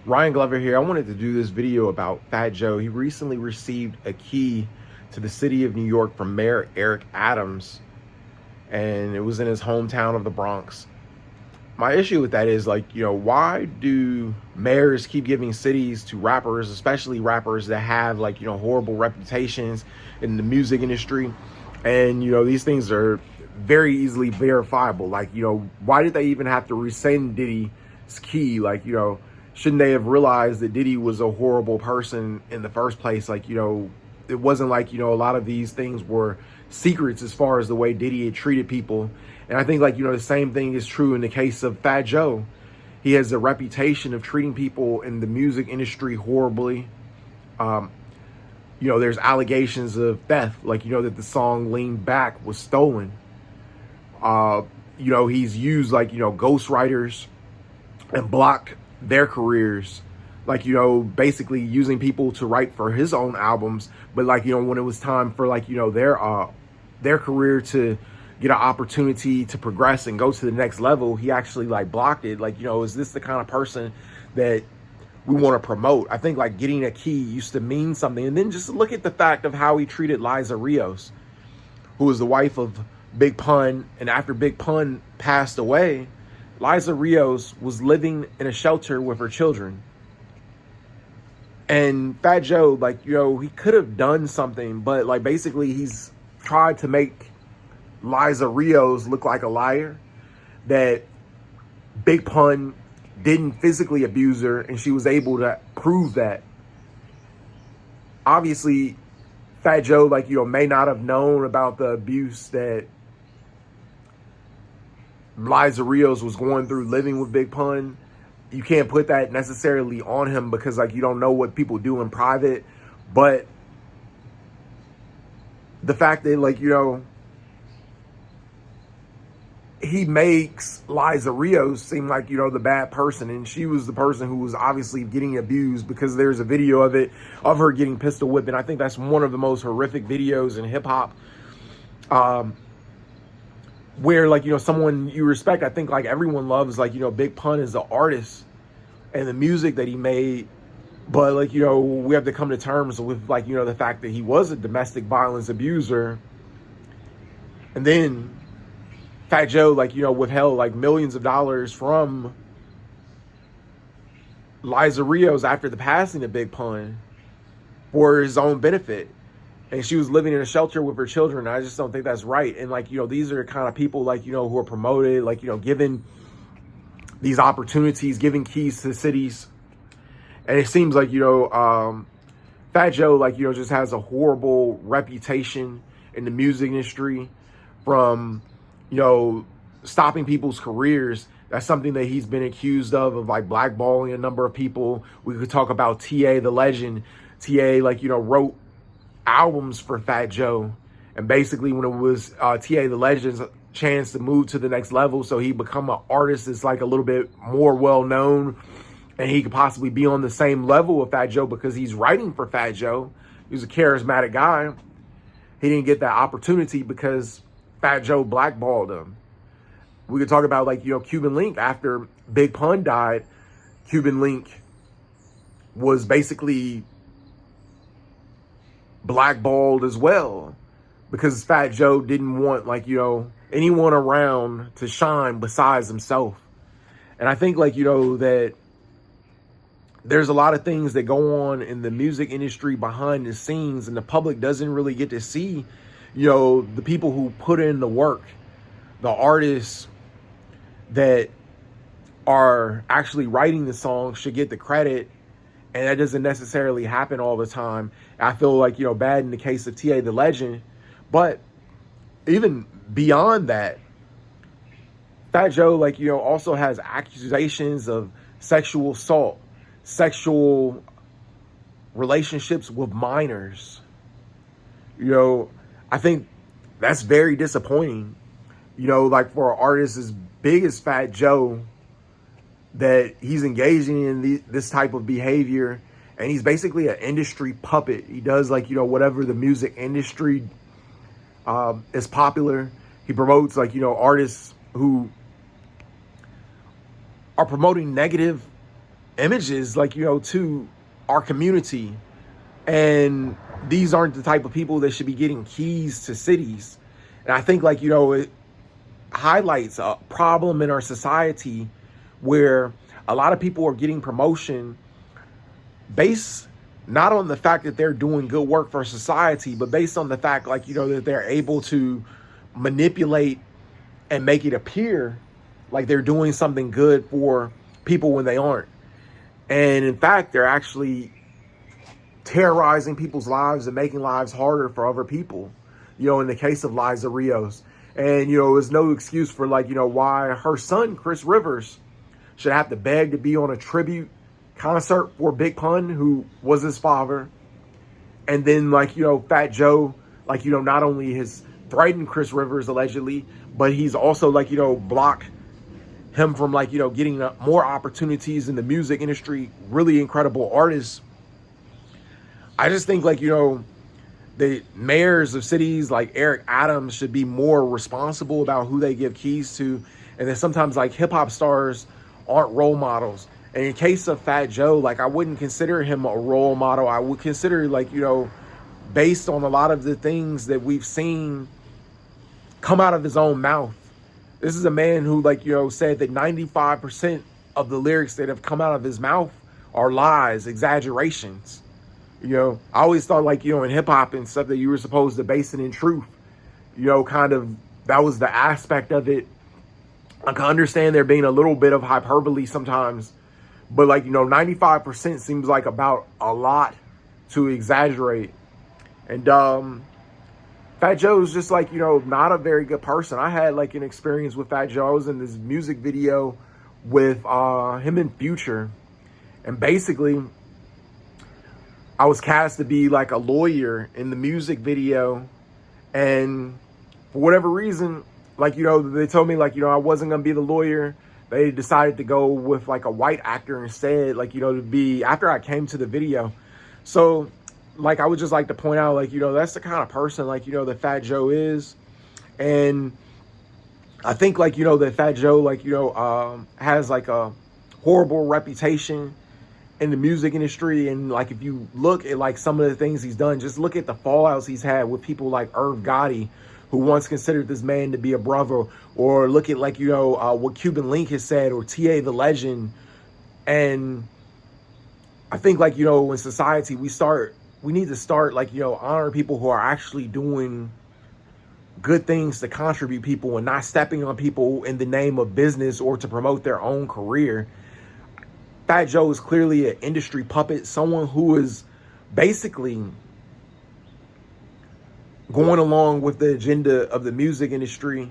Ryan Glover here. I wanted to do this video about Fat Joe. He recently received a key to the city of New York from Mayor Eric Adams, and it was in his hometown of the Bronx. My issue with that is, why do mayors keep giving cities to rappers, especially rappers that have, horrible reputations in the music industry? And, these things are very easily verifiable. Why did they even have to rescind Diddy's key? Shouldn't they have realized that Diddy was a horrible person in the first place? It wasn't a lot of these things were secrets as far as the way Diddy had treated people. And I think the same thing is true in the case of Fat Joe. He has a reputation of treating people in the music industry horribly. There's allegations of theft, that the song Lean Back was stolen. He's used ghostwriters and blocked their careers, basically using people to write for his own albums. But when it was time for their career to get an opportunity to progress and go to the next level, he actually blocked it. Is this the kind of person that we want to promote? I think getting a key used to mean something. And then just look at the fact of how he treated Liza Rios, who was the wife of Big Pun. And after Big Pun passed away, Liza Rios was living in a shelter with her children. And Fat Joe, he could have done something, but basically he's tried to make Liza Rios look like a liar, that Big Pun didn't physically abuse her, and she was able to prove that. Obviously, Fat Joe, may not have known about the abuse that Liza Rios was going through living with Big Pun. You can't put that necessarily on him because you don't know what people do in private. But the fact that he makes Liza Rios seem like the bad person, and she was the person who was obviously getting abused, because there's a video of it, of her getting pistol whipped. And I think that's one of the most horrific videos in hip hop. Where someone you respect. I think everyone loves Big Pun as an artist and the music that he made, but we have to come to terms with the fact that he was a domestic violence abuser. And then Fat Joe withheld millions of dollars from Liza Rios after the passing of Big Pun for his own benefit. And she was living in a shelter with her children. I just don't think that's right. And these are the kind of people who are promoted, given these opportunities, giving keys to cities. And it seems Fat Joe just has a horrible reputation in the music industry from stopping people's careers. That's something that he's been accused of blackballing a number of people. We could talk about T.A. the Legend. T.A. wrote albums for Fat Joe, and basically when it was T.A. the Legend's chance to move to the next level, so he become an artist that's a little bit more well known, and he could possibly be on the same level with Fat Joe because he's writing for Fat Joe. He's a charismatic guy. He didn't get that opportunity because Fat Joe blackballed him. We could talk about Cuban Link. After Big Pun died, Cuban Link was basically blackballed as well, because Fat Joe didn't want anyone around to shine besides himself. And I think that there's a lot of things that go on in the music industry behind the scenes, and the public doesn't really get to see the people who put in the work, the artists that are actually writing the song should get the credit. And that doesn't necessarily happen all the time. I feel bad in the case of T.A. the Legend. But even beyond that, Fat Joe, also has accusations of sexual assault, sexual relationships with minors. I think that's very disappointing. For an artist as big as Fat Joe, that he's engaging in this type of behavior, and he's basically an industry puppet. He does whatever the music industry is popular. He promotes artists who are promoting negative images, like, you know, to our community. And these aren't the type of people that should be getting keys to cities. And I think, like, you know, it highlights a problem in our society where a lot of people are getting promotion based not on the fact that they're doing good work for society, but based on the fact, like, you know, that they're able to manipulate and make it appear like they're doing something good for people when they aren't. And in fact, they're actually terrorizing people's lives and making lives harder for other people, you know, in the case of Liza Rios. And, you know, there's no excuse for, like, you know, why her son, Chris Rivers, should have to beg to be on a tribute concert for Big Pun, who was his father. And then, like, you know, Fat Joe, like, you know, not only has threatened Chris Rivers allegedly, but he's also, like, you know, blocked him from, like, you know, getting more opportunities in the music industry. Really incredible artists. I just think, like, you know, the mayors of cities like Eric Adams should be more responsible about who they give keys to. And then sometimes, like, hip hop stars aren't role models. And in case of Fat Joe, like, I wouldn't consider him a role model. I would consider, like, you know, based on a lot of the things that we've seen come out of his own mouth. This is a man who, like, you know, said that 95% of the lyrics that have come out of his mouth are lies, exaggerations. You know, I always thought, like, you know, in hip hop and stuff that you were supposed to base it in truth. You know, kind of, that was the aspect of it. I can understand there being a little bit of hyperbole sometimes, but, like, you know, 95% seems like about a lot to exaggerate. And Fat Joe's just, like, you know, not a very good person. I had, like, an experience with Fat Joe. I was in this music video with him and Future. And basically, I was cast to be, like, a lawyer in the music video. And for whatever reason, like, you know, they told me, like, you know, I wasn't going to be the lawyer. They decided to go with, like, a white actor instead, like, you know, to be, after I came to the video. So, like, I would just like to point out, like, you know, that's the kind of person, like, you know, that Fat Joe is. And I think, like, you know, that Fat Joe, like, you know, has, like, a horrible reputation in the music industry. And, like, if you look at, like, some of the things he's done, just look at the fallouts he's had with people like Irv Gotti, who once considered this man to be a brother, or look at, like, you know, what Cuban Link has said, or T.A. the Legend. And I think, like, you know, in society, we need to start, like, you know, honor people who are actually doing good things to contribute people and not stepping on people in the name of business or to promote their own career. Fat Joe is clearly an industry puppet, someone who is basically going along with the agenda of the music industry.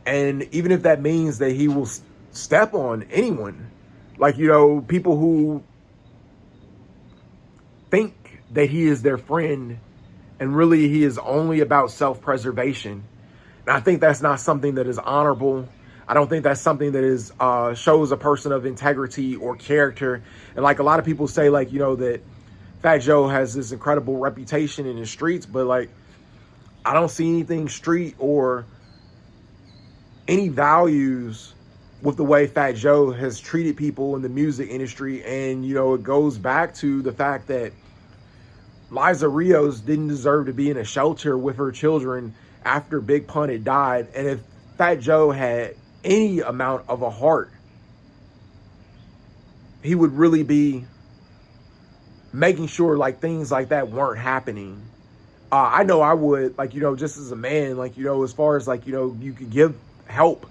And even if that means that he will step on anyone, like, you know, people who think that he is their friend and really he is only about self-preservation. And I think that's not something that is honorable. I don't think that's something that is shows a person of integrity or character. And, like, a lot of people say, like, you know, that Fat Joe has this incredible reputation in the streets, but, like, I don't see anything street or any values with the way Fat Joe has treated people in the music industry. And, you know, it goes back to the fact that Liza Rios didn't deserve to be in a shelter with her children after Big Pun had died. And if Fat Joe had any amount of a heart, he would really be making sure, like, things like that weren't happening. I know I would, like, you know, just as a man, like, you know, as far as, like, you know, you could give help,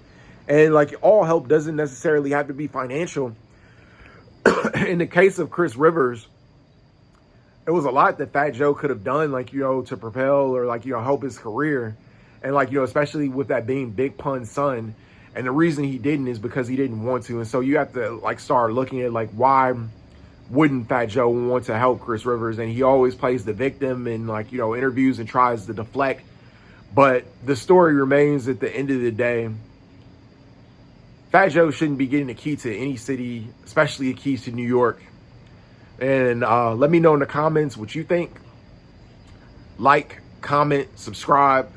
and, like, all help doesn't necessarily have to be financial. In the case of Chris Rivers, it was a lot that Fat Joe could have done, like, you know, to propel or, like, you know, help his career. And, like, you know, especially with that being Big Pun's son. And the reason he didn't is because he didn't want to. And so you have to, like, start looking at, like, why wouldn't Fat Joe want to help Chris Rivers? And he always plays the victim in, like, you know, interviews and tries to deflect. But the story remains, at the end of the day, Fat Joe shouldn't be getting a key to any city, especially a key to New York. And let me know in the comments what you think. Like, comment, subscribe.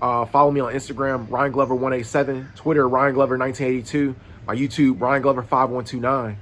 Follow me on Instagram, Ryan Glover 187, Twitter, Ryan Glover 1982, my YouTube, Ryan Glover 5129.